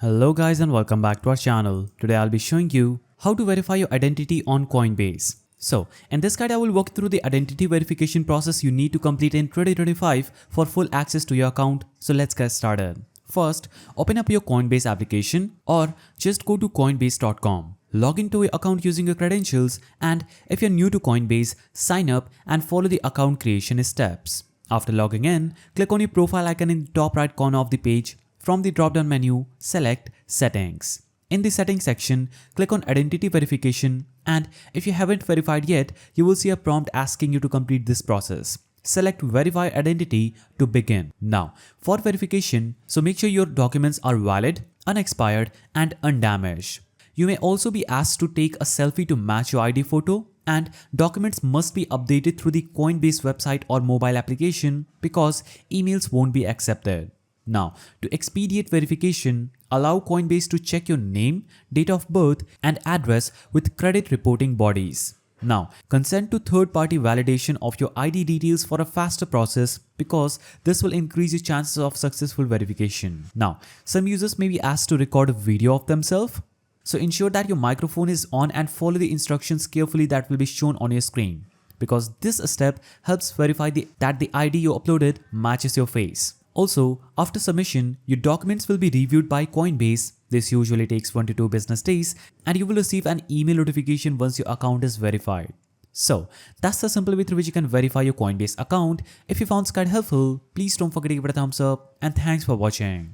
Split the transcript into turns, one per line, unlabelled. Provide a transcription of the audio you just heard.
Hello guys and welcome back to our channel. Today I'll be showing you how to verify your identity on Coinbase. So in this guide I will walk through the identity verification process you need to complete in 2025 for full access to your account. So let's get started. First, open up your Coinbase application or just go to coinbase.com. Log into your account using your credentials, and if you're new to Coinbase, sign up and follow the account creation steps. After logging in, click on your profile icon in the top right corner of the page. From the drop-down menu, select Settings. In the Settings section, click on Identity Verification, and if you haven't verified yet, you will see a prompt asking you to complete this process. Select Verify Identity to begin. Now, for verification, so make sure your documents are valid, unexpired, and undamaged. You may also be asked to take a selfie to match your ID photo, and documents must be updated through the Coinbase website or mobile application because emails won't be accepted. Now, to expedite verification, allow Coinbase to check your name, date of birth, and address with credit reporting bodies. Now, consent to third-party validation of your ID details for a faster process because this will increase your chances of successful verification. Now, some users may be asked to record a video of themselves. So ensure that your microphone is on and follow the instructions carefully that will be shown on your screen, because this step helps verify that the ID you uploaded matches your face. Also, after submission, your documents will be reviewed by Coinbase. This usually takes 1 to 2 business days, and you will receive an email notification once your account is verified. So, that's the simple way through which you can verify your Coinbase account. If you found this guide helpful, please don't forget to give it a thumbs up, and thanks for watching.